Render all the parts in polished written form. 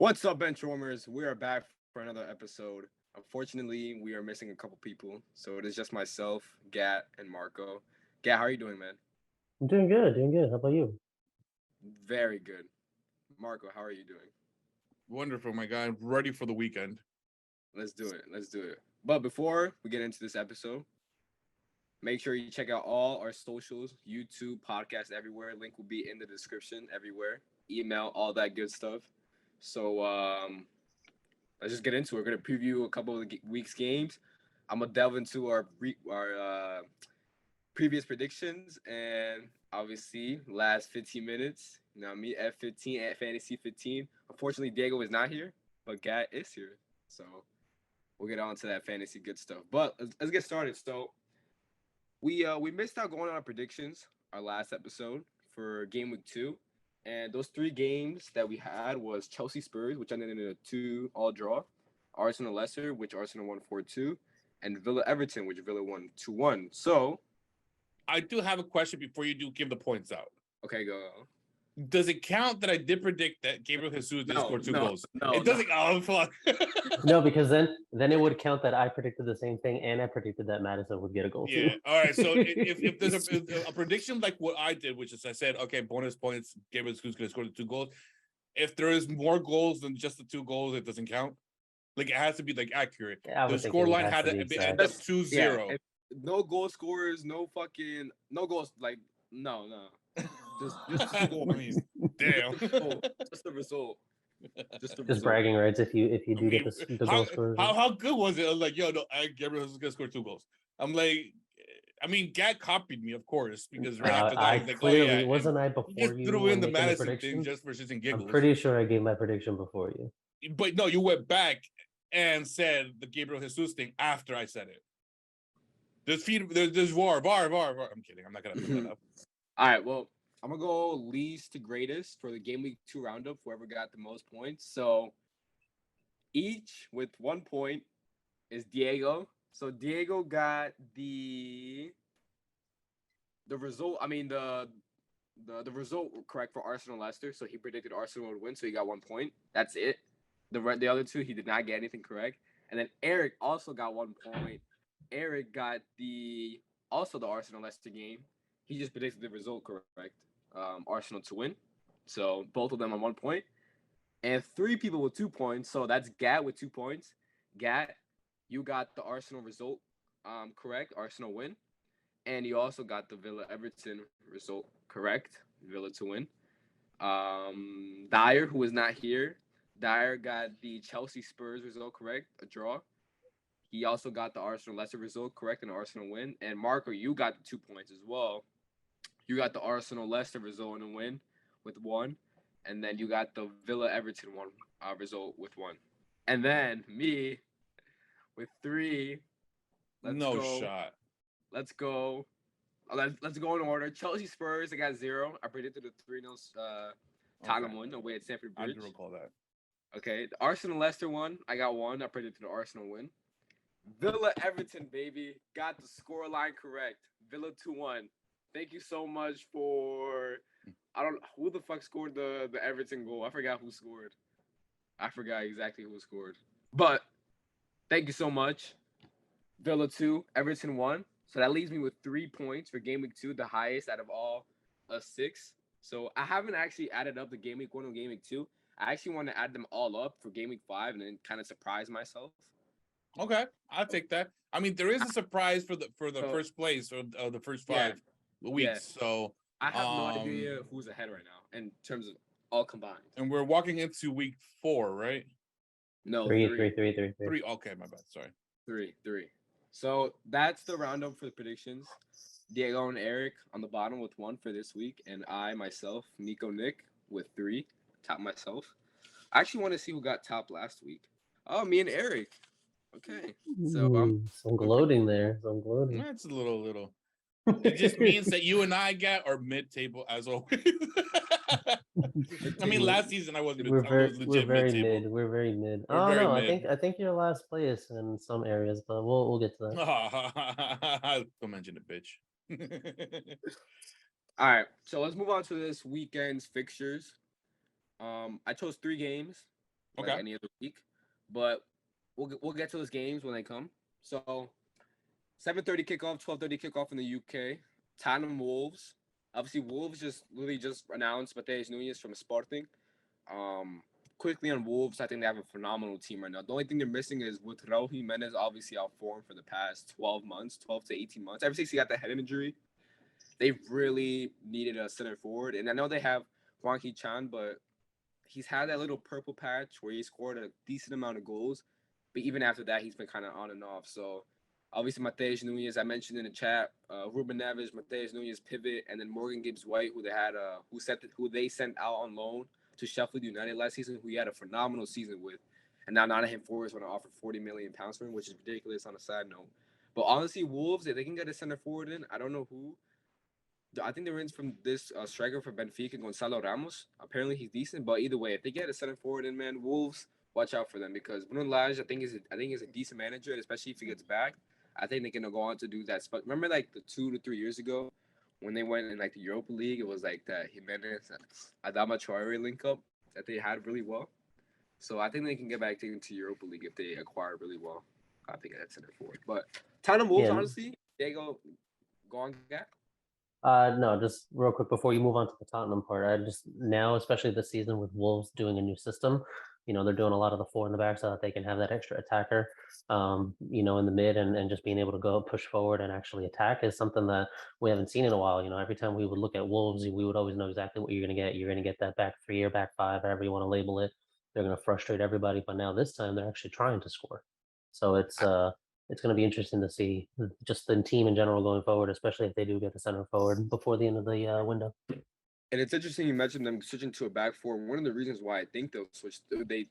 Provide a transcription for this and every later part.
What's up, BenchWarmers? We are back for another episode. Unfortunately, we are missing a couple people, so it is just myself, Gat, and Marco. Gat, how are you doing, man? I'm doing good, doing good. How about you? Very good. Marco, how are you doing? Wonderful, my guy. Ready for the weekend. Let's do it. Let's do it. But before we get into this episode, make sure you check out all our socials, YouTube, podcast, everywhere. Link will be in the description everywhere. Email, all that good stuff. So let's just get into it. We're gonna preview a couple of the week's games. I'm gonna delve into our previous predictions and obviously last 15 minutes. You know me at 15 at fantasy 15. Unfortunately, Diego is not here, but Gat is here. So we'll get on to that fantasy good stuff. But let's get started. So we missed out going on our predictions our last episode for game week 2. And those 3 games that we had was Chelsea Spurs, which ended in a 2-all draw, Arsenal Leicester, which Arsenal won 4-2, and Villa Everton, which Villa won 2-1. So I do have a question before you do give the points out. okay, go. Does it count that I did predict that Gabriel Jesus did score 2 goals? No, it doesn't. Oh fuck. No, because then it would count that I predicted the same thing, and I predicted that Madison would get a goal Yeah. too. All right. So if there's a prediction like what I did, which is I said, okay, bonus points, Gabriel Jesus going to score the 2 goals. If there is more goals than just the 2 goals, it doesn't count. Like it has to be like accurate. The score line had to end up 2-0. Yeah, no goal scorers, no goals. Like no. Just score. I mean, damn. Just the result. Just bragging rights if you do get the goal scorers. How good was it? I was like, yo, no, Gabriel is gonna score 2 goals. I'm like, I mean, Gad copied me, of course, because right after that, I was like, clearly oh, yeah, wasn't I before you you threw in the making Madison prediction? thing just for shits and giggles. I'm pretty sure I gave my prediction before you. But no, you went back and said the Gabriel Jesus thing after I said it. There's VAR. I'm kidding. I'm not gonna put that up. All right, well, I'm gonna go least to greatest for the game week 2 roundup. Whoever got the most points. So each with 1 point is Diego. So Diego got the result. I mean the result correct for Arsenal Leicester. So he predicted Arsenal would win. So he got 1 point. That's it. The other 2 he did not get anything correct. And then Eric also got 1 point. Eric got the Arsenal Leicester game. He just predicted the result correct. Arsenal to win. So both of them on 1 point. And 3 people with 2 points. So that's Gat with 2 points. Gat, you got the Arsenal result correct. Arsenal win. And you also got the Villa Everton result correct. Villa to win. Dyer, who is not here. Dyer got the Chelsea Spurs result correct. A draw. He also got the Arsenal Leicester result correct and Arsenal win. And Marco, you got the 2 points as well. You got the Arsenal Leicester result and a win with 1. And then you got the Villa Everton result with 1. And then me with 3. Let's go in order. Chelsea Spurs, I got 0. I predicted a 3-0 Tottenham win away at Stamford Bridge. I do recall that. Okay. The Arsenal Leicester one, I got 1. I predicted the Arsenal win. Villa Everton, baby. Got the score line correct. Villa 2-1. Thank you so much for who the fuck scored the Everton goal. I forgot who scored. I forgot exactly who scored. But thank you so much. Villa 2, Everton 1. So that leaves me with 3 points for game week 2, the highest out of all 6. So I haven't actually added up the game week 1 and game week 2. I actually want to add them all up for game week 5 and then kind of surprise myself. Okay, I'll take that. I mean, there is a surprise for the first place or the first 5 weeks. Yeah. So I have no idea who's ahead right now in terms of all combined. And we're walking into week 4, right? No, 3. 3. Okay, my bad. Sorry. 3. So that's the roundup for the predictions. Diego and Eric on the bottom with 1 for this week, and I myself, Nick, with 3. Top myself. I actually want to see who got top last week. Oh, me and Eric. Okay. So some gloating there. Some gloating. That's a little. It just means that you and I are mid-table as always. I mean, last season I was legit We're very mid-table. mid. We're very mid. Oh no, I think you're last place in some areas, but we'll get to that. Don't mention it, bitch. All right, so let's move on to this weekend's fixtures. I chose 3 games. like any other week. But we'll get to those games when they come. So 7:30 kickoff, 12:30 kickoff in the UK. Tottenham Wolves. Obviously, Wolves just announced Mateus Nunes from Sporting. Quickly on Wolves, I think they have a phenomenal team right now. The only thing they're missing is with Raul Jimenez obviously out form for the past 12 to 18 months. Ever since he got the head injury, they've really needed a center forward. And I know they have Hwang Hee-chan, but he's had that little purple patch where he scored a decent amount of goals. But even after that, he's been kind of on and off. So obviously, Mateus Nunes, I mentioned in the chat, Ruben Neves, Mateus Nunes pivot, and then Morgan Gibbs-White, who they sent out on loan to Sheffield United last season, who he had a phenomenal season with. And now Nottingham Forest want to offer £40 million for him, which is ridiculous on a side note. But honestly, Wolves, if they can get a center forward in, I don't know who. I think they're in from this striker for Benfica, Gonzalo Ramos. Apparently, he's decent. But either way, if they get a center forward in, man, Wolves, watch out for them because Bruno Lage, I think is a decent manager, especially if he gets back. I think they're gonna go on to do that. But remember, like the 2 to 3 years ago, when they went in like the Europa League, it was like that Jimenez and Adama Traore link up that they had really well. So I think they can get back into Europa League if they acquire really well. I think that's center forward. But Tottenham Wolves, honestly, they go on, Gak. No, just real quick before you move on to the Tottenham part. I just now, especially this season with Wolves doing a new system, they're doing a lot of the 4 in the back so that they can have that extra attacker, in the mid and just being able to go push forward and actually attack is something that we haven't seen in a while. Every time we would look at Wolves, we would always know exactly what you're going to get. You're going to get that back 3 or back 5, however you want to label it. They're going to frustrate everybody, but now this time they're actually trying to score. So it's going to be interesting to see just the team in general going forward, especially if they do get the center forward before the end of the window. And it's interesting you mentioned them switching to a back four. One of the reasons why I think they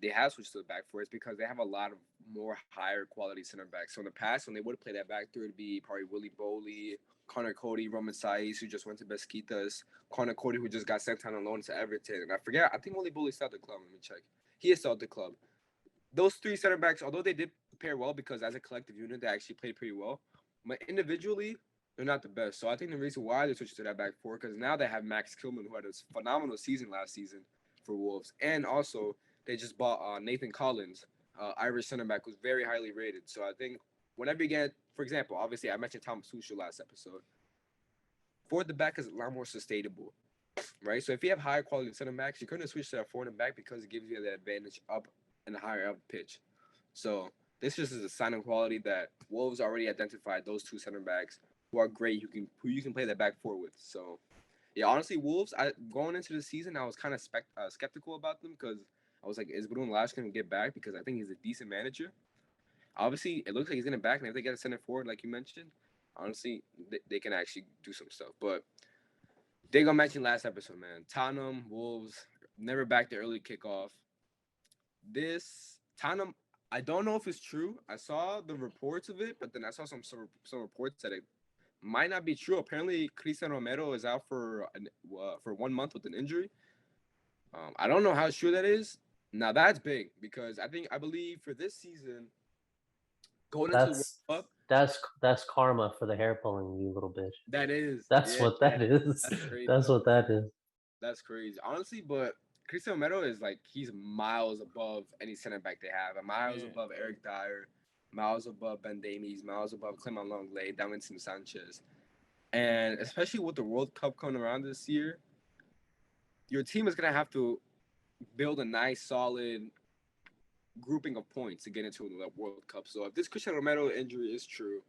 have switched to the back four is because they have a lot of more higher quality center backs. So in the past, when they would play that back three, it'd be probably Willie Boley, Connor Cody, Roman Saiz, who just went to Besiktas, Connor Cody, who just got sent on loan to Everton. And I think Willie Boley still at the club. Let me check. He is still at the club. Those 3 center backs, although they did pair well because as a collective unit, they actually played pretty well. But individually, they're not the best. So I think the reason why they switched to that back four, because now they have Max Kilman, who had a phenomenal season last season for Wolves. And also, they just bought Nathan Collins, Irish center back, who's very highly rated. So I think whenever you get, for example, obviously I mentioned Thomas Tuchel last episode. Four at the back is a lot more sustainable, right? So if you have higher quality center backs, you couldn't switch to that 4 in the back because it gives you that advantage up and higher up pitch. So this just is a sign of quality that Wolves already identified those 2 center backs who are great, who you can play that back 4 with. So yeah, honestly, Wolves, going into the season, I was kind of skeptical about them because I was like, is Bruno Lage going to get back? Because I think he's a decent manager. Obviously, it looks like he's going to back, and if they get a center forward, like you mentioned, honestly, they can actually do some stuff. But they gonna mention last episode, man. Tottenham, Wolves, never back the early kickoff. This Tottenham, I don't know if it's true. I saw the reports of it, but then I saw some reports that it might not be true. Apparently, Cristian Romero is out for 1 month with an injury. I don't know how true that is. Now that's big because I believe for this season, going into the World Cup, that's karma for the hair pulling, you little bitch. That's what that is. That's crazy. That's what that is. That's crazy, honestly. But Cristian Romero is he's miles above any center back they have. Miles above Eric Dyer, miles above Ben Davies, miles above Clement Lenglet, Davinson Sanchez. And especially with the World Cup coming around this year, your team is going to have to build a nice, solid grouping of points to get into the World Cup. So if this Cristian Romero injury is true,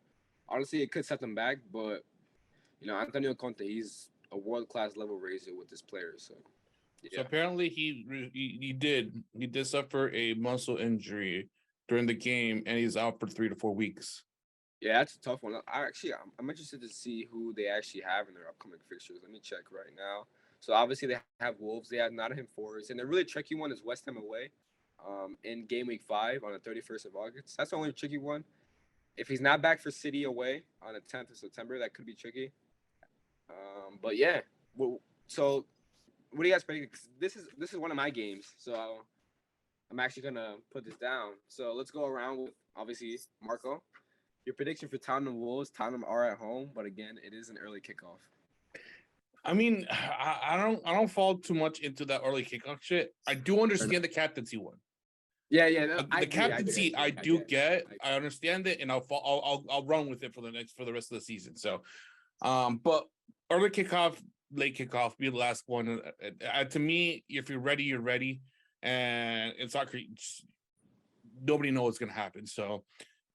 honestly, it could set them back. But, Antonio Conte, he's a world-class level raiser with this player. So, yeah. So apparently he did suffer a muscle injury during the game, and he's out for 3 to 4 weeks. Yeah, that's a tough one. I'm interested to see who they actually have in their upcoming fixtures. Let me check right now. So obviously they have Wolves, they have Nottingham Forest, and the really tricky one is West Ham away, in game week 5 on the 31st of August. That's the only tricky one. If he's not back for City away on the 10th of September, that could be tricky. But yeah, so what do you guys predict? This is one of my games, so I'm actually gonna put this down. So let's go around with obviously Marco. Your prediction for Tottenham Wolves. Tottenham are at home, but again, it is an early kickoff. I mean, I don't fall too much into that early kickoff shit. I do understand the captaincy one. Yeah. No, The captaincy I understand it, and I'll run with it for the rest of the season. So, but early kickoff, late kickoff, be the last one. To me, if you're ready, you're ready, and in soccer, nobody knows what's gonna happen. So,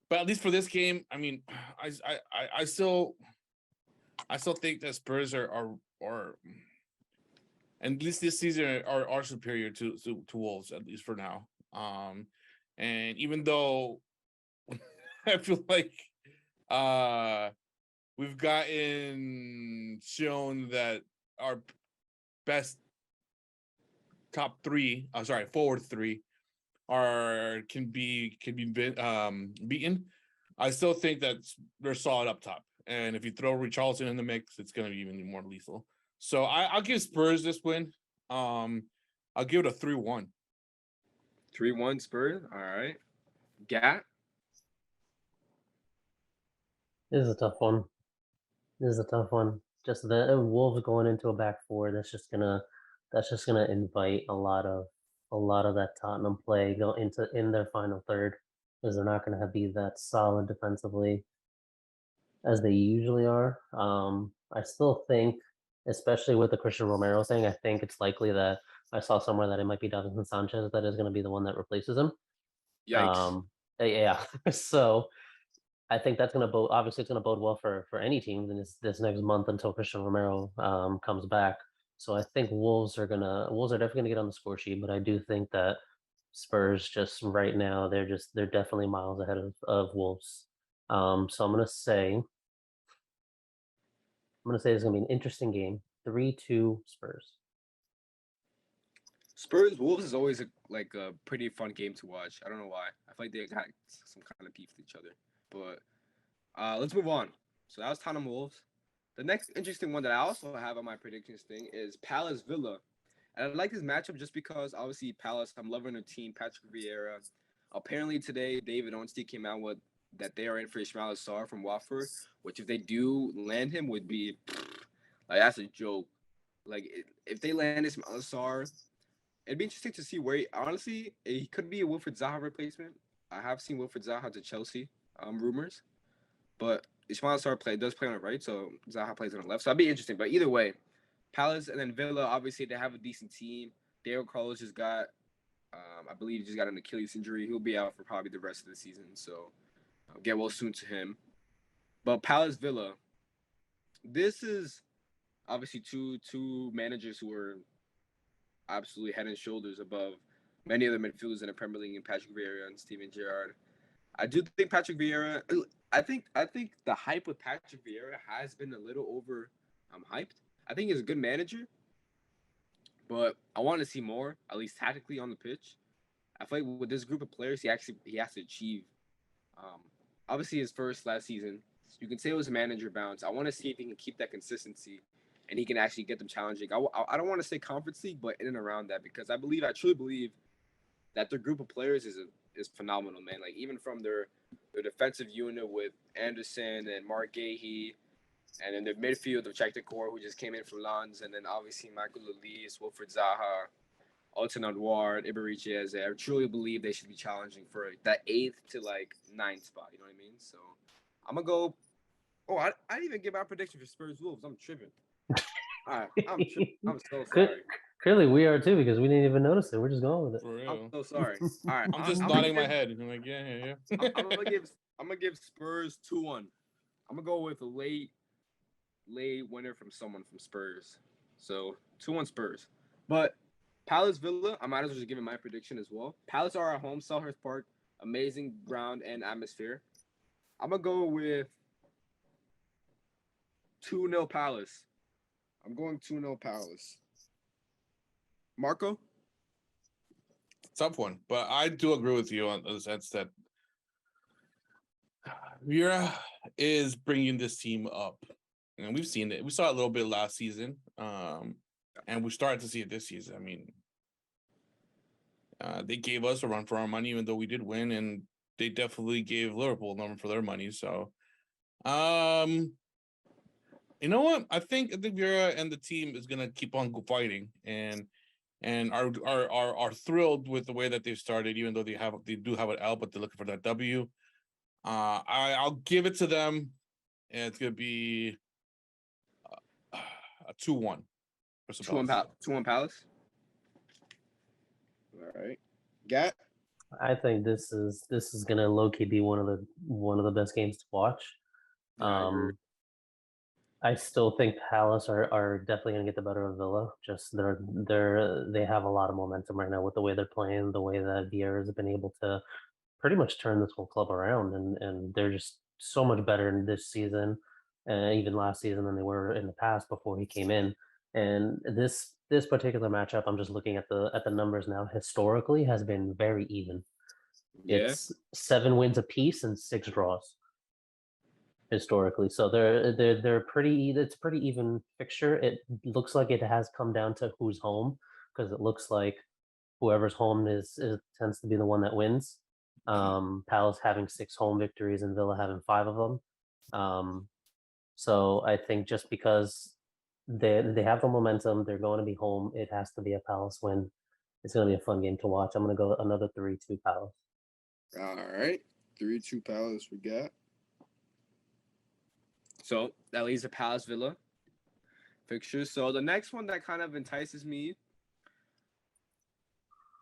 but at least for this game, I mean, I still think that Spurs are and at least this season are superior to Wolves, at least for now. And even though I feel like we've gotten shown that our best forward three can be beaten, I still think that they're solid up top. And if you throw Richarlison in the mix, it's going to be even more lethal. So I'll give Spurs this win. I'll give it a 3-1. 3-1 Spurs. All right. Gat. This is a tough one. Just the Wolves going into a back four. That's just gonna invite a lot of that Tottenham play in their final third, because they're not gonna be that solid defensively as they usually are. I still think, especially with the Christian Romero thing, I think it's likely that I saw somewhere that it might be Davinson Sanchez that is going to be the one that replaces him. Yikes. Yeah. So I think that's going to bode. Obviously, it's going to bode well for any team in this next month until Christian Romero comes back. So I think Wolves are definitely going to get on the score sheet, but I do think that Spurs just right now they're definitely miles ahead of Wolves. So I'm going to say it's going to be an interesting game. 3-2 Spurs. Spurs Wolves is always a pretty fun game to watch. I don't know why. I feel like they got some kind of beef with each other. But let's move on. So that was Tottenham Wolves. The next interesting one that I also have on my predictions thing is Palace Villa. And I like this matchup just because obviously Palace, I'm loving their team, Patrick Vieira. Apparently today, David Ornstein came out with that they are in for Ismail Sarr from Watford, which if they do land him would be like that's a joke. Like if they land Ismail Sarr, it'd be interesting to see where he could be a Wilfried Zaha replacement. I have seen Wilfried Zaha to Chelsea rumors, but Ismail Sarr does play on the right, so Zaha plays on the left. So that'd be interesting. But either way, Palace and then Villa, obviously they have a decent team. Diego Carlos just got, I believe, he just got an Achilles injury. He'll be out for probably the rest of the season. So get well soon to him. But Palace Villa, this is obviously two managers who are absolutely head and shoulders above many other midfielders in the Premier League, and Patrick Vieira and Steven Gerrard. I do think Patrick Vieira. I think the hype with Patrick Vieira has been a little over hyped. I think he's a good manager, but I want to see more, at least tactically on the pitch. I feel like with this group of players, he has to achieve. Obviously, his first last season, you can say it was manager bounce. I want to see if he can keep that consistency, and he can actually get them challenging. I don't want to say Conference League, but in and around that, because I truly believe that their group of players is phenomenal, man. Like even from their defensive unit with Anderson and Mark Gahey, and then the midfield of Cheick Core, who just came in from Lens, and then obviously Michael Olise, Wilfried Zaha, Alton Edouard, Iberiche Eze. I truly believe they should be challenging for that 8th to 9th spot. You know what I mean? So I'm gonna go. Oh, I didn't even give my prediction for Spurs Wolves. I'm tripping. All right, I'm so sorry. Clearly, we are too, because we didn't even notice it. We're just going with it. For real. I'm so sorry. All right, I'm just nodding my head. I'm like, yeah. I'm gonna give Spurs 2-1. I'm gonna go with a late winner from someone from Spurs. So 2-1 Spurs. But Palace Villa, I might as well just give my prediction as well. Palace are at home, Selhurst Park, amazing ground and atmosphere. I'm gonna go with 2-0 Palace. I'm going 2-0 Palace. Marco? Tough one, but I do agree with you on the sense that Vieira is bringing this team up, and we've seen it. We saw it a little bit last season, and we started to see it this season. I mean, they gave us a run for our money, even though we did win, and they definitely gave Liverpool a run for their money. So, you know what? I think Vieira and the team is gonna keep on fighting, and and are thrilled with the way that they've started, even though they do have an L, but they're looking for that W. I'll give it to them, and it's gonna be a 2-1. 2-1 Palace. All right, Gat. I think this is gonna low key be one of the best games to watch. Yeah, I agree. I still think Palace are definitely gonna get the better of Villa. Just they have a lot of momentum right now with the way they're playing, the way that Vieira has been able to pretty much turn this whole club around, and they're just so much better in this season, even last season than they were in the past before he came in. And this particular matchup, I'm just looking at the numbers now. Historically, has been very even. Yeah. It's 7 wins apiece and 6 draws historically. So they're pretty. It's a pretty even fixture. It looks like it has come down to who's home, because it looks like whoever's home is tends to be the one that wins. Palace having 6 home victories and Villa having 5 of them. So I think just because they have the momentum, they're going to be home. It has to be a Palace win. It's going to be a fun game to watch. I'm going to go another 3-2 Palace. All right, 3-2 Palace we got. So that leaves the Palace Villa fixtures. So the next one that kind of entices me,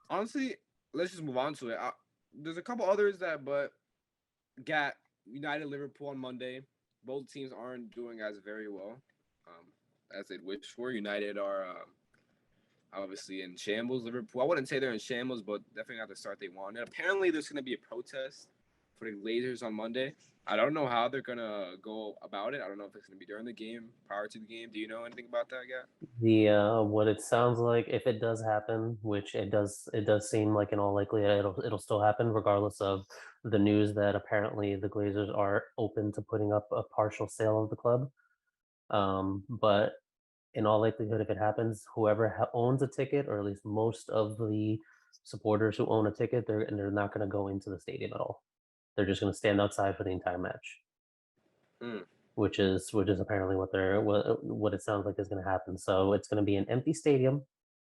honestly, let's just move on to it. There's a couple others but got United Liverpool on Monday. Both teams aren't doing as very well as they'd wish for. United are obviously in shambles. Liverpool, I wouldn't say they're in shambles, but definitely not the start they wanted. Apparently, there's going to be a protest for the Glazers on Monday. I don't know how they're going to go about it. I don't know if it's going to be during the game, prior to the game. Do you know anything about that, Gat? The what it sounds like, if it does happen, which it does seem like in all likelihood it'll still happen, regardless of the news that apparently the Glazers are open to putting up a partial sale of the club. But in all likelihood, if it happens, whoever owns a ticket, or at least most of the supporters who own a ticket, they're not going to go into the stadium at all. They're just going to stand outside for the entire match. Mm. Which is apparently what it sounds like is going to happen. So it's going to be an empty stadium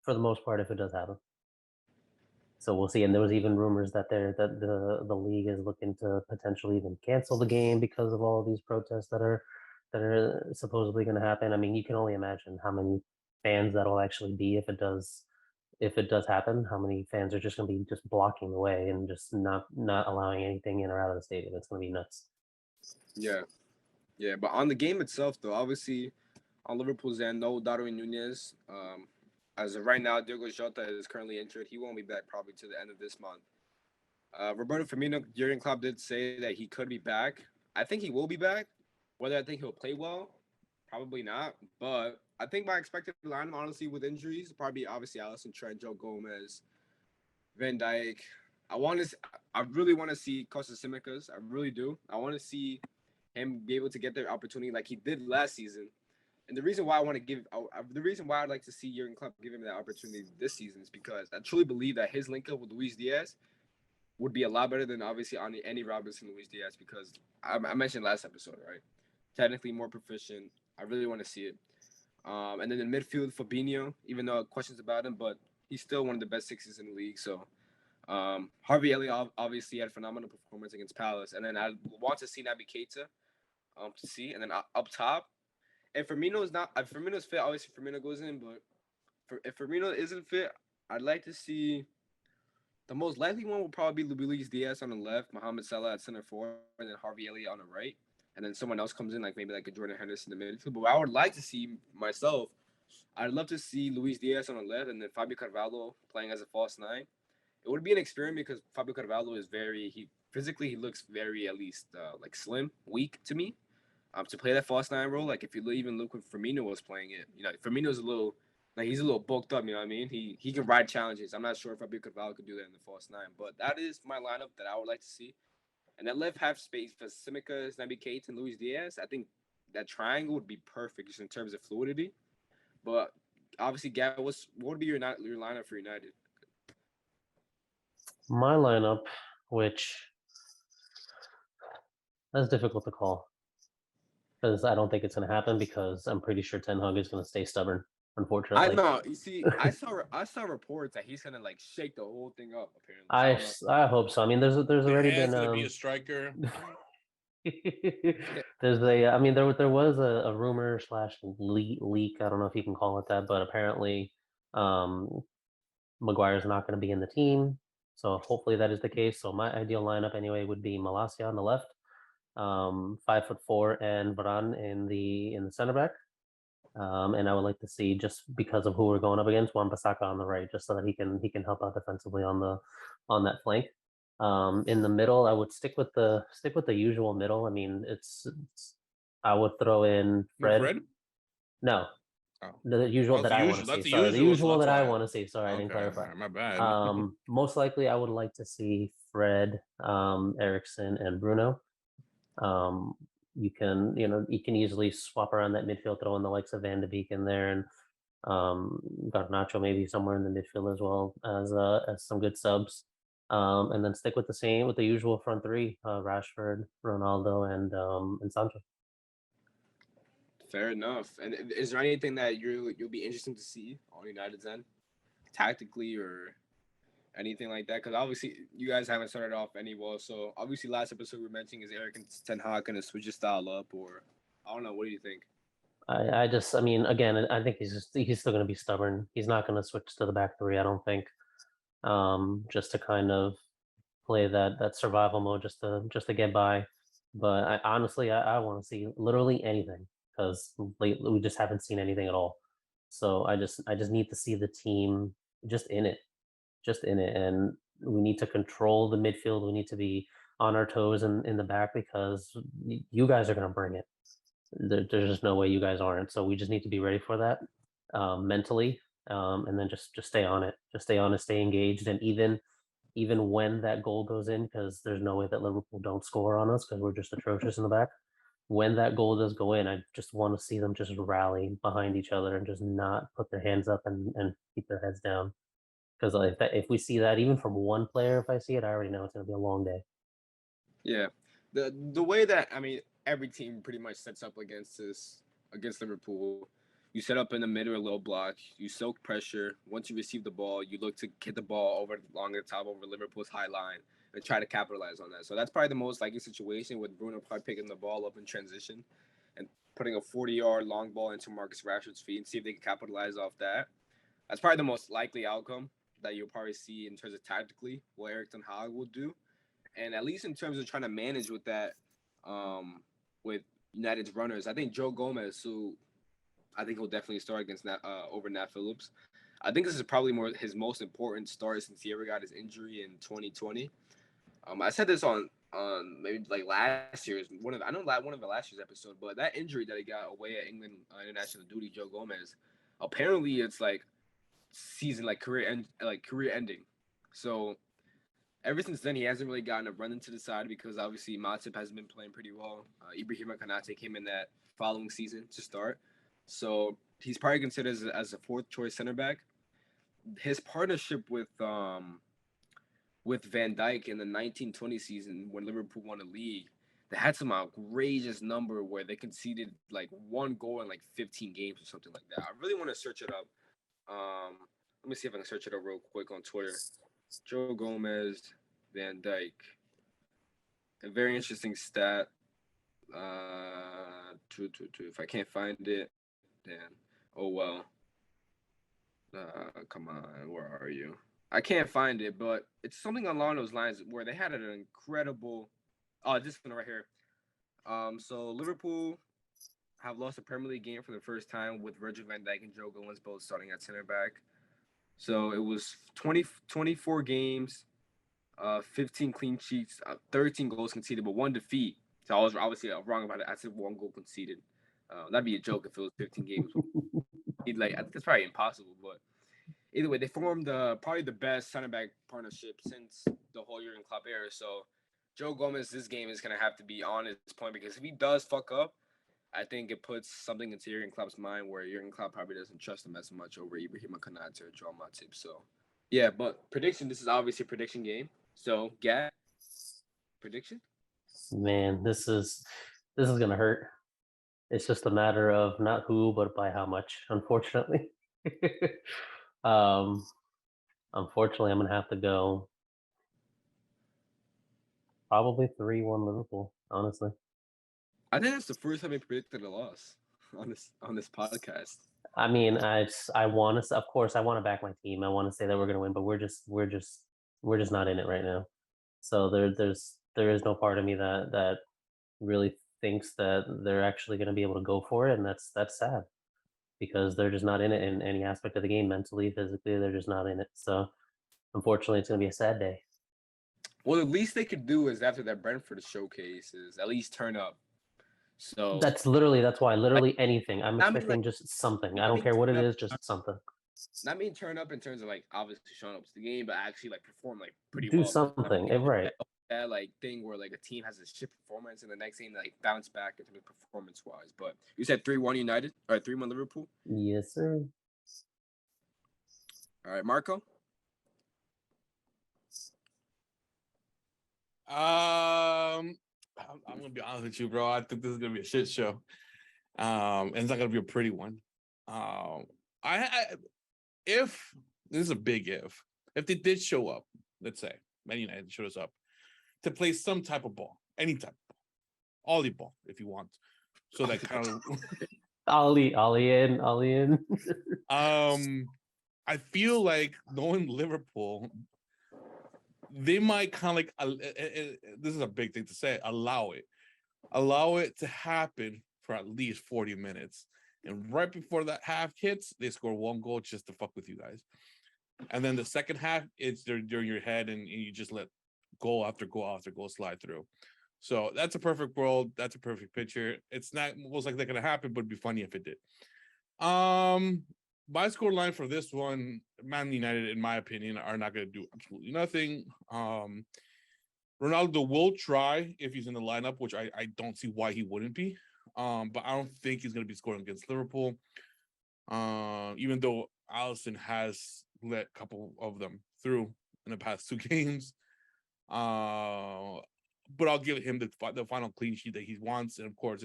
for the most part if it does happen. So we'll see. And there was even rumors that the league is looking to potentially even cancel the game because of all of these protests that are supposedly going to happen. I mean, you can only imagine how many fans that'll actually be if it does happen. How many fans are just going to be just blocking the way and just not allowing anything in or out of the stadium. It's going to be nuts. Yeah. Yeah, but on the game itself, though, obviously on Liverpool's end, no Darwin Nunez. As of right now, Diogo Jota is currently injured. He won't be back probably to the end of this month. Roberto Firmino, Jurgen Klopp did say that he could be back. I think he will be back. Whether I think he'll play well, probably not. But I think my expected lineup, honestly, with injuries, probably obviously Alisson, Trent, Joe Gomez, Van Dijk. I really want to see Costa Simicas. I really do. I want to see him be able to get their opportunity like he did last season. And the reason why the reason why I'd like to see Jurgen Klopp give him that opportunity this season is because I truly believe that his link up with Luis Diaz would be a lot better than obviously on Andy Robertson, Luis Diaz, because I mentioned last episode, right? Technically more proficient. I really want to see it. And then in midfield, Fabinho, even though questions about him, but he's still one of the best sixes in the league. So Harvey Elliott obviously had a phenomenal performance against Palace, and then I want to see Naby Keita to see, and then up top, if Firmino's fit, obviously Firmino goes in, but if Firmino isn't fit, I'd like to see the most likely one will probably be Luis Diaz on the left, Mohamed Salah at center forward, and then Harvey Elliott on the right, and then someone else comes in like maybe like a Jordan Henderson in the midfield. But I would like to see myself, I'd love to see Luis Diaz on the left, and then Fabio Carvalho playing as a false nine. It would be an experiment because Fabio Carvalho is he looks very at least like slim, weak to me. To play that false nine role, like if you even look when Firmino was playing it, Firmino's a little he's a little bulked up, you know what I mean? He can ride challenges. I'm not sure if Fabio Carvalho could do that in the false nine, but that is my lineup that I would like to see. And that left half space for Simicas, Naby Keita, and Luis Diaz. I think that triangle would be perfect just in terms of fluidity. But obviously, Gab, what would be your lineup for United? My lineup, which that's difficult to call because I don't think it's going to happen because I'm pretty sure Ten Hag is going to stay stubborn unfortunately. know. You see, I saw reports that he's gonna like shake the whole thing up. Apparently, I don't know. I hope so. I mean, there's already It's been gonna be a striker. there's a I mean there was a rumor slash leak, I don't know if you can call it that, but apparently um Maguire's not going to be in the team, so hopefully that is the case. So my ideal lineup anyway would be Malacia on the left, 5'4", and Varane in the center back. And I would like to see, just because of who we're going up against, Wan-Bissaka on the right, just so that he can help out defensively on that flank. In the middle, I would stick with the usual middle. I mean, it's I would throw in Fred. Fred? No, Oh. the usual Oh, that the I want usual. to see. That's the Sorry, the usual, so usual that's that I why. want to see. Sorry, I didn't Okay, clarify. my bad. Most likely, I would like to see Fred, Ericsson, and Bruno. You can easily swap around that midfield, throw in the likes of Van de Beek in there, and Garnacho maybe somewhere in the midfield as well as some good subs. And then stick with the usual front three: Rashford, Ronaldo, and Sancho. Fair enough. And is there anything that you'll be interested to see on United's end, tactically or anything like that? Because obviously you guys haven't started off any well. So obviously last episode we were mentioning is Eric and Ten Hag gonna switch his style up, or I don't know. What do you think? I mean, again, I think he's still going to be stubborn. He's not going to switch to the back three, I don't think. Just to kind of play that survival mode, just to get by. But I want to see literally anything, because lately we just haven't seen anything at all. So I just need to see the team just in it, and we need to control the midfield. We need to be on our toes in the back, because you guys are going to bring it. There's just no way you guys aren't. So we just need to be ready for that, mentally, and then just stay on it. Just stay on it, stay engaged, and even when that goal goes in, because there's no way that Liverpool don't score on us, because we're just atrocious in the back. When that goal does go in, I just want to see them just rally behind each other and just not put their hands up and keep their heads down. Because if we see that even from one player, if I see it, I already know it's going to be a long day. Yeah, the way that I mean every team pretty much sets up against Liverpool. You set up in the middle, a low block. You soak pressure. Once you receive the ball, you look to get the ball over along the top over Liverpool's high line and try to capitalize on that. So that's probably the most likely situation, with Bruno probably picking the ball up in transition and putting a 40-yard long ball into Marcus Rashford's feet and see if they can capitalize off that. That's probably the most likely outcome that you'll probably see in terms of tactically what Eric Ten Hag will do. And at least in terms of trying to manage with that, with United's runners, I think Joe Gomez, who I think he'll definitely start against over Nat Phillips. I think this is probably his most important start since he ever got his injury in 2020. I said this on maybe like last year's one of the last year's episode, but that injury that he got away at England international duty, Joe Gomez, apparently it's like season like career ending. So ever since then, he hasn't really gotten a run into the side, because obviously Matip hasn't been playing pretty well. Ibrahima Konate came in that following season to start. So he's probably considered as a fourth choice center back. His partnership with Van Dijk in the 1920 season, when Liverpool won a league, they had some outrageous number where they conceded like one goal in like 15 games or something like that. I really want to search it up. Let me see if I can search it up real quick on Twitter. Joe Gomez, Van Dijk. A very interesting stat. If I can't find it, then oh well. Come on, where are you? I can't find it, but it's something along those lines where they had an incredible. Oh, this one right here. So Liverpool have lost a Premier League game for the first time with Virgil van Dijk and Joe Gomez both starting at center back. So it was 24 games, 15 clean sheets, 13 goals conceded, but one defeat. So I was obviously wrong about it. I said one goal conceded. That'd be a joke if it was 15 games. That's probably impossible. But either way, they formed probably the best center back partnership since the whole Jurgen Klopp era. So Joe Gomez, this game is gonna have to be on his point, because if he does fuck up, I think it puts something into Jurgen Klopp's mind where Jurgen Klopp probably doesn't trust him as much over Ibrahima Konate or Joel Matip. So, yeah, but prediction. This is obviously a prediction game. So, Gat, prediction? Man, this is gonna hurt. It's just a matter of not who, but by how much, unfortunately. Unfortunately, I'm gonna have to go probably 3-1 Liverpool. Honestly, I think that's the first time we predicted a loss on this podcast. I mean, I want to. Of course, I want to back my team. I want to say that we're gonna win, but we're just not in it right now. So there is no part of me that really thinks that they're actually going to be able to go for it, and that's sad because they're just not in it in any aspect of the game, mentally, physically. They're just not in it. So unfortunately, it's going to be a sad day. Well, the least they could do is after that Brentford showcase is at least turn up. So That's why anything. I'm expecting just something. I don't care what it is, just something. Not mean turn up in terms of like obviously showing up to the game, but actually like perform like pretty Do well. something, right? That like thing where like a team has a shit performance and the next game like bounce back in terms of performance wise. But you said 3-1 United or 3-1 Liverpool. Yes, sir. All right, Marco. I'm gonna be honest with you, bro. I think this is gonna be a shit show. And it's not gonna be a pretty one. If this is a big if they did show up, let's say Man United shows up to play some type of ball, any type of ball, Ollie ball, if you want. So that kind of Ollie in. I feel like knowing Liverpool, they might kind of like this is a big thing to say. Allow it to happen for at least 40 minutes, and right before that half hits, they score one goal just to fuck with you guys. And then the second half, it's during your head, and you just let goal after goal after goal slide through. So that's a perfect world. That's a perfect picture. It's not most likely going to happen, but it'd be funny if it did. My score line for this one, Man United, in my opinion, are not going to do absolutely nothing. Ronaldo will try if he's in the lineup, which I don't see why he wouldn't be. But I don't think he's going to be scoring against Liverpool. Even though Alisson has let a couple of them through in the past two games. But I'll give him the final clean sheet that he wants. And of course,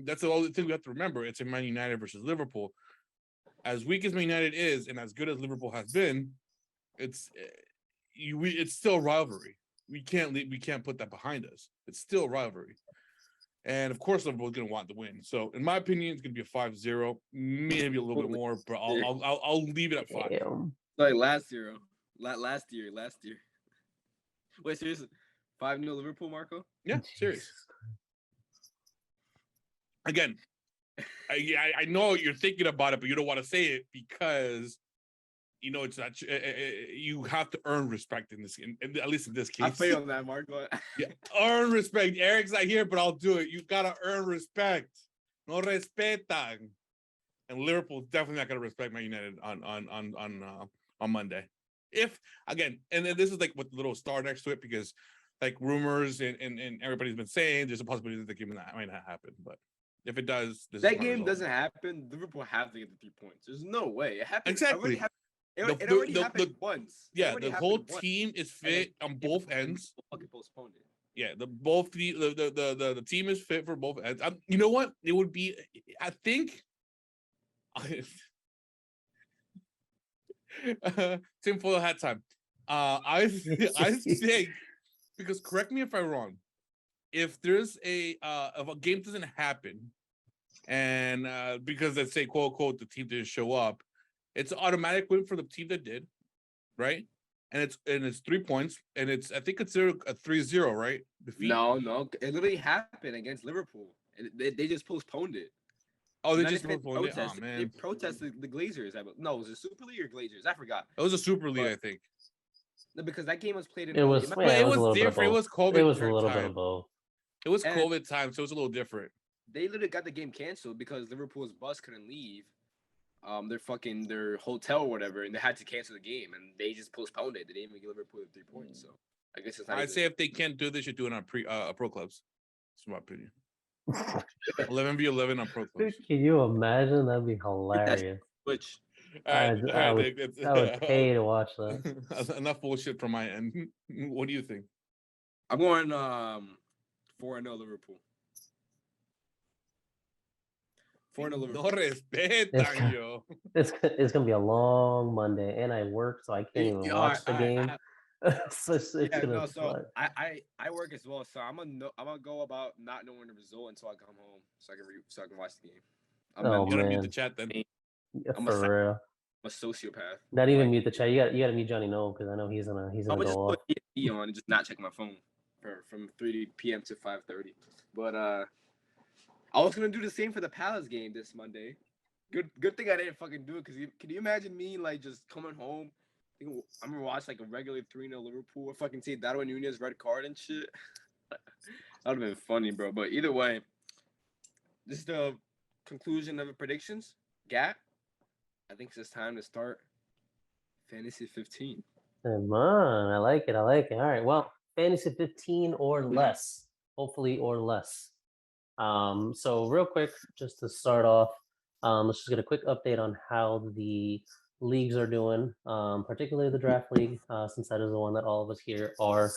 that's the only thing we have to remember. It's a Man United versus Liverpool. As weak as Man United is, and as good as Liverpool has been, it's still rivalry. We can't put that behind us. It's still rivalry. And of course, Liverpool's going to want to win. So, in my opinion, it's going to be a 5-0, maybe a little bit more, but I'll leave it at 5. Like last year. Wait, seriously, 5-0 Liverpool, Marco? Yeah, serious. Again, I know you're thinking about it, but you don't want to say it because you know it's not. You have to earn respect in this, at least in this case. I failed on that, Marco. Yeah, earn respect. Eric's not here, but I'll do it. You gotta earn respect. No respetan. And Liverpool's definitely not gonna respect Man United on Monday. If again, and then this is like with a little star next to it because like rumors and everybody's been saying there's a possibility that the game might not happen, but if it does, that game doesn't happen. Liverpool have to get the 3 points. There's no way it happens. Exactly. It already happened once. Yeah, the whole team is fit on both ends. Postponed it. Yeah, the team is fit for both ends. You know what? It would be. I think. Tim Foyle had time. I think because correct me if I'm wrong. If there's if a game doesn't happen, and because let's say quote unquote the team didn't show up, it's an automatic win for the team that did, right? And it's 3 points, and it's I think considered a 3-0, right? Defeat. No, it literally happened against Liverpool. They just postponed it. Oh, they just postponed it. Oh man, they protested the Glazers. No, was it Super League or Glazers? I forgot. It was a Super League, I think. No, because that game was played in. It was different. It was COVID. It was a little bit of both. It was COVID time, so it was a little different. They literally got the game canceled because Liverpool's bus couldn't leave their hotel or whatever, and they had to cancel the game, and they just postponed it. They didn't even give Liverpool the 3 points. So I guess it's not. I'd say if they can't do this, you should do it on pro clubs. That's my opinion. 11v11 on pro clubs. Can you imagine? That'd be hilarious. Which I would pay to watch that. Enough bullshit from my end. What do you think? I'm going 4-0 Liverpool. 4-0 No Liverpool. respetan, yo. It's gonna be a long Monday, and I work, so I can't even watch the game. So it's gonna. So I work as well, so I'm gonna go about not knowing the result until I come home, so I can watch the game. Oh, You gotta man. mute the chat then. I'm For real. a sociopath. Not even Like, mute the chat. You gotta mute Johnny No, because I know he's gonna I would go just off. put ESP on and just not check my phone from 3 p.m. to 5:30. But I was gonna do the same for the Palace game this Monday. Good thing I didn't fucking do it, because can you imagine me like just coming home? I'm gonna watch like a regular 3-0 Liverpool or fucking see Darwin Nunez red card and shit. That would have been funny, bro. But either way, this is the conclusion of the predictions. Gap, I think it's time to start Fantasy 15. Come on, I like it. All right, well, Fantasy 15 or less, hopefully, or less. So real quick, just to start off, let's just get a quick update on how the leagues are doing, particularly the draft league, since that is the one that all of us here are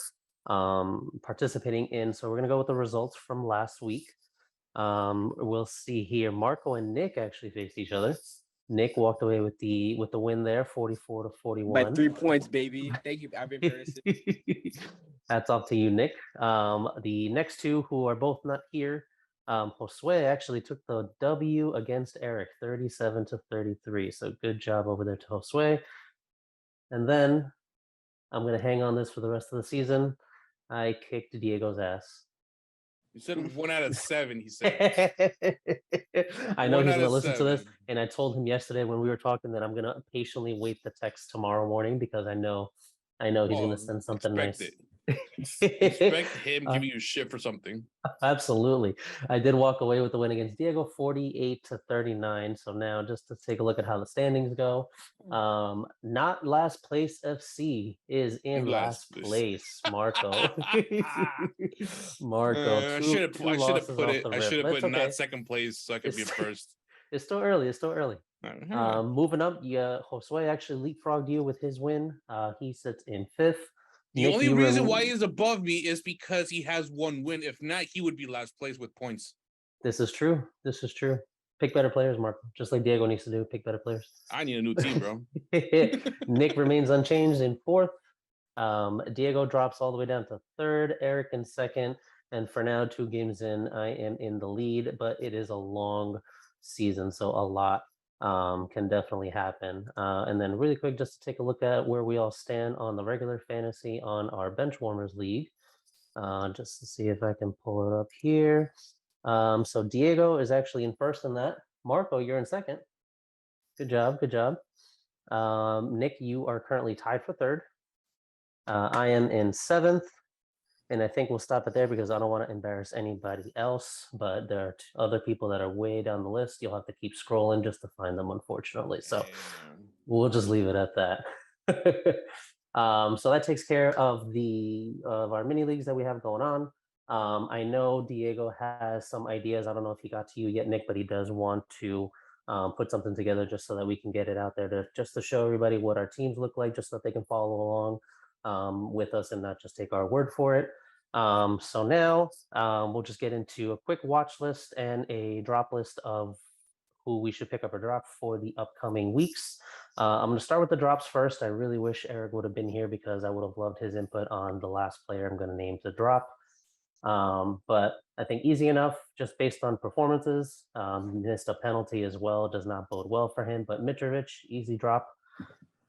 participating in. So we're gonna go with the results from last week. We'll see here. Marco and Nick actually faced each other. Nick walked away with the win there, 44 to 41. By 3 points, baby. Thank you, I've been Hats off to you, Nick. The next two, who are both not here, Josue actually took the W against Eric, 37 to 33. So good job over there to Josue. And then I'm gonna hang on this for the rest of the season. I kicked Diego's ass. You said 1 out of 7, he said. I know 1 he's out gonna of listen to this, 7. and I told him yesterday when we were talking that I'm gonna patiently wait the text tomorrow morning, because I know he's gonna send something nice. Expect him giving you shit for something. Absolutely. I did walk away with the win against Diego, 48 to 39. So now just to take a look at how the standings go. Not last place FC is in last place, Marco. Marco, I should have put it. I should have put okay. not second place so I could be in first. It's still early. Moving up, Josue actually leapfrogged you with his win. He sits in 5th. The Nick, only reason why he's above me is because he has 1 win. If not, he would be last place with points. This is true. Pick better players, Marco. Just like Diego needs to do. Pick better players. I need a new team, bro. Nick remains unchanged in 4th. Diego drops all the way down to 3rd. Eric in 2nd. And for now, 2 games in, I am in the lead. But it is a long season, so a lot can definitely happen. And then really quick, just to take a look at where we all stand on the regular fantasy on our BenchWarmers League, just to see if I can pull it up here. So Diego is actually in 1st in that. Marco, you're in 2nd. Good job. Nick, you are currently tied for 3rd. I am in 7th. And I think we'll stop it there because I don't want to embarrass anybody else. But there are other people that are way down the list. You'll have to keep scrolling just to find them, unfortunately. So we'll just leave it at that. So that takes care of our mini leagues that we have going on. I know Diego has some ideas. I don't know if he got to you yet, Nick, but he does want to put something together just so that we can get it out there to show everybody what our teams look like, just so that they can follow along with us and not just take our word for it. So now we'll just get into a quick watch list and a drop list of who we should pick up or drop for the upcoming weeks. I'm going to start with the drops first. I really wish Eric would have been here because I would have loved his input on the last player I'm going to name to drop. But I think easy enough, just based on performances. Missed a penalty as well, does not bode well for him. But Mitrovic, easy drop.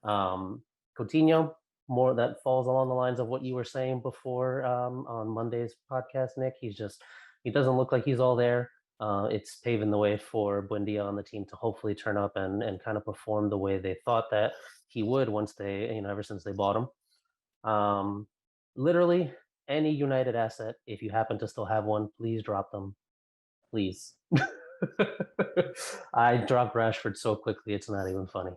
Coutinho, more that falls along the lines of what you were saying before on Monday's podcast, Nick. He doesn't look like he's all there. It's paving the way for Buendia on the team to hopefully turn up and kind of perform the way they thought that he would once ever since they bought him. Literally any United asset, if you happen to still have one, please drop them. Please. I dropped Rashford so quickly, it's not even funny.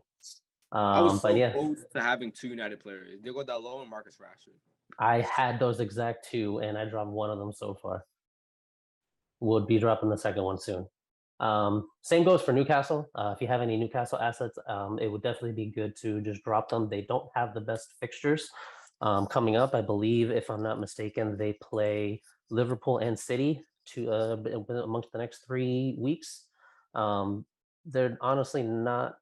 I was close to having 2 United players. Diego Dalot and Marcus Rashford. I had those exact 2, and I dropped one of them so far. We'll be dropping the second one soon. Same goes for Newcastle. If you have any Newcastle assets, it would definitely be good to just drop them. They don't have the best fixtures coming up. I believe, if I'm not mistaken, they play Liverpool and City amongst the next 3 weeks. They're honestly not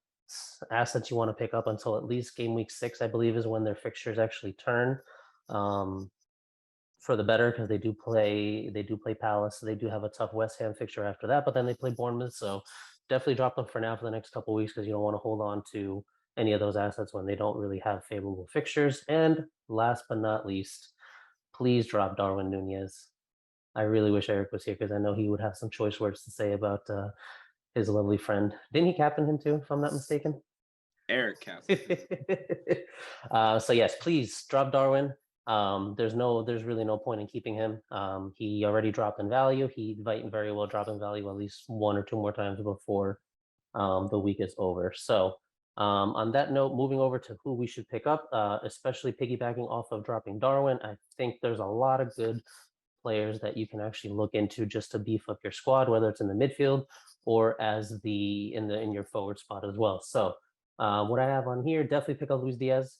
assets you want to pick up until at least game week 6, I believe, is when their fixtures actually turn. For the better, because they do play Palace. They do have a tough West Ham fixture after that, but then they play Bournemouth. So definitely drop them for now for the next couple weeks, because you don't want to hold on to any of those assets when they don't really have favorable fixtures. And last but not least, please drop Darwin Nunez. I really wish Eric was here, because I know he would have some choice words to say about his lovely friend. Didn't he captain him too, if I'm not mistaken? Eric Captain. So yes, please drop Darwin. There's really no point in keeping him. He already dropped in value. He might very well drop in value at least one or two more times before the week is over. So on that note, moving over to who we should pick up, especially piggybacking off of dropping Darwin, I think there's a lot of good players that you can actually look into just to beef up your squad, whether it's in the midfield or as in your forward spot as well. So what I have on here, definitely pick up Luis Diaz.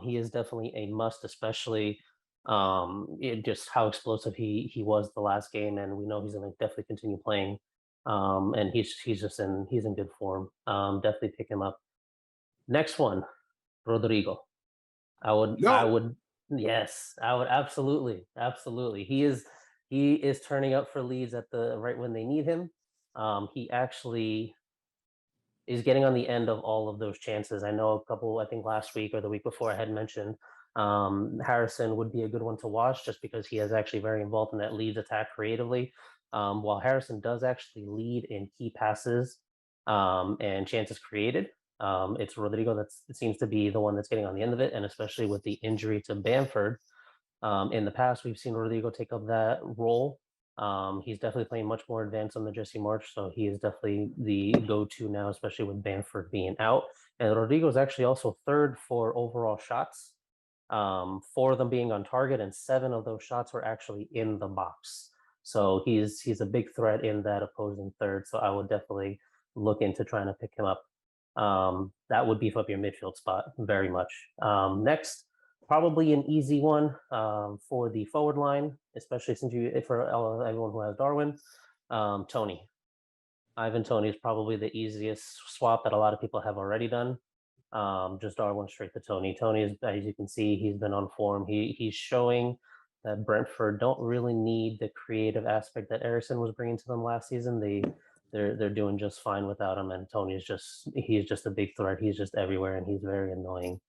He is definitely a must, especially just how explosive he was the last game, and we know he's going to definitely continue playing. And he's in good form. Definitely pick him up. Next one, Rodrigo. I would yes, I would absolutely. He is turning up for Leeds at the right when they need him. He actually is getting on the end of all of those chances. I know I think last week or the week before, I had mentioned Harrison would be a good one to watch, just because he is actually very involved in that Leeds attack creatively. While Harrison does actually lead in key passes and chances created, it's Rodrigo it seems to be the one that's getting on the end of it, and especially with the injury to Bamford. In the past, we've seen Rodrigo take up that role. He's definitely playing much more advanced on the Jesse March, so he is definitely the go-to now, especially with Bamford being out. And Rodrigo is actually also third for overall shots, 4 of them being on target, and 7 of those shots were actually in the box. So he's a big threat in that opposing third. So I would definitely look into trying to pick him up. That would beef up your midfield spot very much. Next, probably an easy one for the forward line, especially for everyone who has Darwin. Tony. Ivan Tony is probably the easiest swap that a lot of people have already done. Just Darwin straight to Tony. Tony is, as you can see, he's been on form. He's showing that Brentford don't really need the creative aspect that Ericsson was bringing to them last season. They're doing just fine without him, and Tony's he's just a big threat. He's just everywhere, and he's very annoying.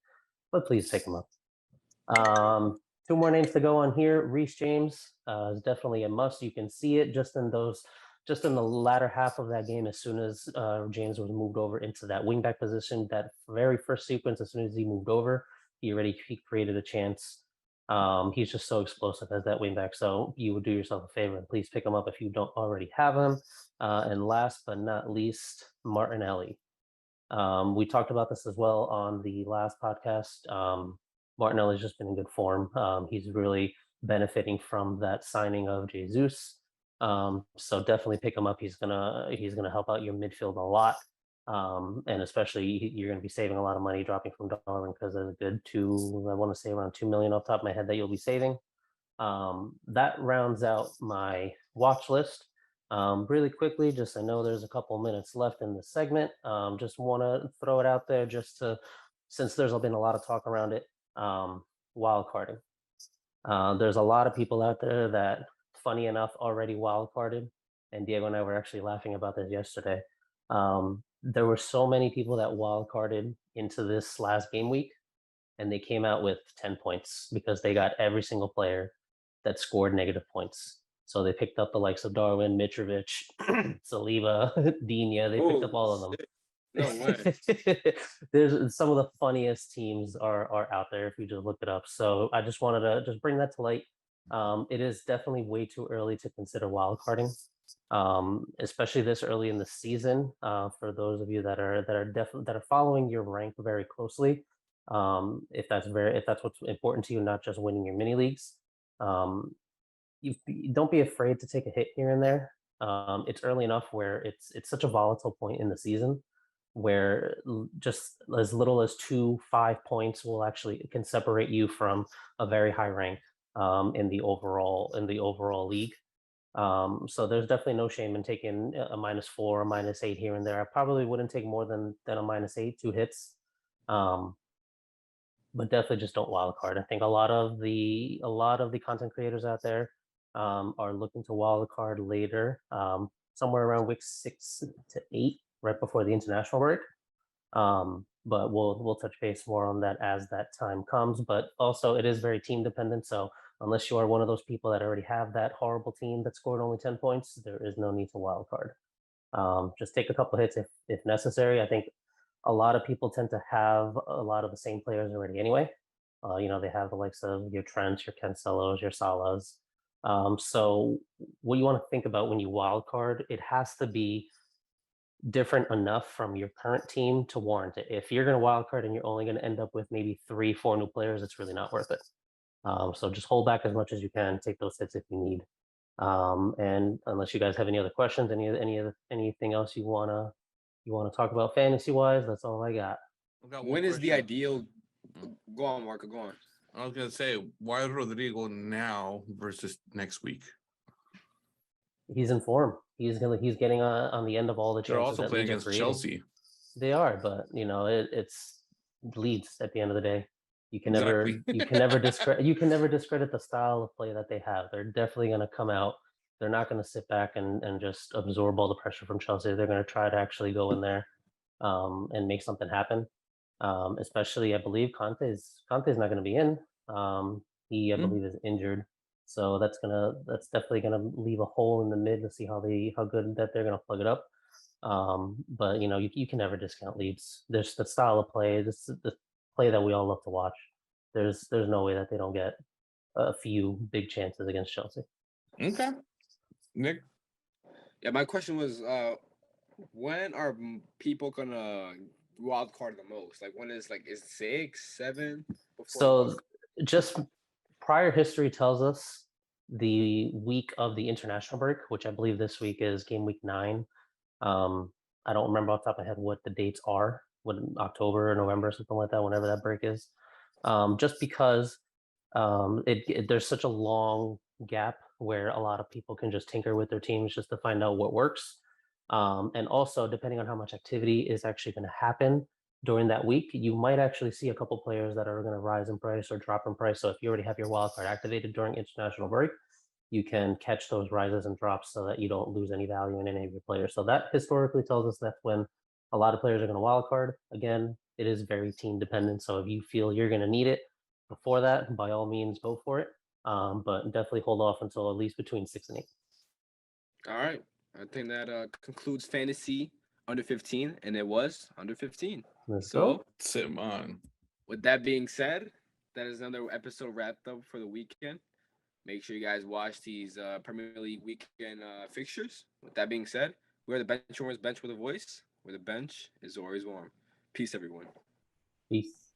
But please pick him up. 2 more names to go on here. Reese James is definitely a must. You can see it just in the latter half of that game. As soon as James was moved over into that wingback position, that very first sequence, as soon as he moved over, he created a chance. He's just so explosive as that wingback. So you would do yourself a favor and please pick him up if you don't already have him. And last but not least, Martinelli. We talked about this as well on the last podcast. Martinelli's just been in good form. He's really benefiting from that signing of Jesus. So definitely pick him up. He's gonna help out your midfield a lot. And especially you're gonna be saving a lot of money dropping from Darwin, because there's a good I want to say around 2 million off the top of my head that you'll be saving. That rounds out my watch list. Really quickly, just I know there's a couple minutes left in the segment. Just want to throw it out there since there's been a lot of talk around it. Wild carding. There's a lot of people out there that, funny enough, already wild carded, and Diego and I were actually laughing about this yesterday. There were so many people that wild carded into this last game week, and they came out with 10 points because they got every single player that scored negative points. So they picked up the likes of Darwin, Mitrovic, Saliba, Dina. They picked up all of them. No way. There's some of the funniest teams are out there if you just look it up. So I just wanted to just bring that to light. It is definitely way too early to consider wildcarding, especially this early in the season. For those of you that are following your rank very closely, if that's what's important to you, not just winning your mini leagues. Don't be afraid to take a hit here and there. It's early enough where it's such a volatile point in the season where just as little as 5 points can separate you from a very high rank in the overall league. So there's definitely no shame in taking a -4, a -8 here and there. I probably wouldn't take more than a -8, 2 hits. But definitely just don't wild card. I think a lot of the content creators out there are looking to wild card later, somewhere around week 6 to 8, right before the international break. But we'll touch base more on that as that time comes. But also, it is very team dependent. So unless you are one of those people that already have that horrible team that scored only 10 points, there is no need to wild card. Just take a couple hits if necessary. I think a lot of people tend to have a lot of the same players already anyway. They have the likes of your Trents, your Cancelos, your Salas. So what you want to think about when you wild card, it has to be different enough from your current team to warrant it. If you're going to wild card and you're only going to end up with maybe 3-4 new players, it's really not worth it. So just hold back as much as you can. Take those hits if you need. And unless you guys have any other questions, anything else you wanna talk about fantasy wise, that's all I got. When is the ideal? Go on, Marco. Go on. I was gonna say, why Rodrigo now versus next week? He's in form. He's getting on the end of all the They're chances also that playing Leeds are against creating. Chelsea. They are, but it's Leeds at the end of the day. You can Exactly. never discredit the style of play that they have. They're definitely going to come out. They're not going to sit back and just absorb all the pressure from Chelsea. They're going to try to actually go in there and make something happen. Especially, I believe Conte's not going to be in. He, I believe, is injured, so that's definitely gonna leave a hole in the mid to see how good that they're gonna plug it up. But you can never discount Leeds. There's the style of play, this the play that we all love to watch. There's no way that they don't get a few big chances against Chelsea. Okay, Nick. Yeah, my question was, when are people gonna wild card the most? Like, when is 6, 7? So just prior history tells us the week of the international break, which I believe this week is game week 9. I don't remember off the top of my head what the dates are, what October or November, something like that, whenever that break is. Just because there's such a long gap where a lot of people can just tinker with their teams just to find out what works. And also, depending on how much activity is actually going to happen during that week, you might actually see a couple players that are going to rise in price or drop in price. So if you already have your wild card activated during international break, you can catch those rises and drops so that you don't lose any value in any of your players. So that historically tells us that's when a lot of players are going to wild card. Again, it is very team dependent. So if you feel you're going to need it before that, by all means, go for it. But definitely hold off until at least between 6 and 8. All right. I think that concludes fantasy under 15, and it was under 15. Let's go. Simon. With that being said, that is another episode wrapped up for the weekend. Make sure you guys watch these Premier League weekend fixtures. With that being said, we're the BenchWarmers, bench with a voice, where the bench is always warm. Peace, everyone. Peace.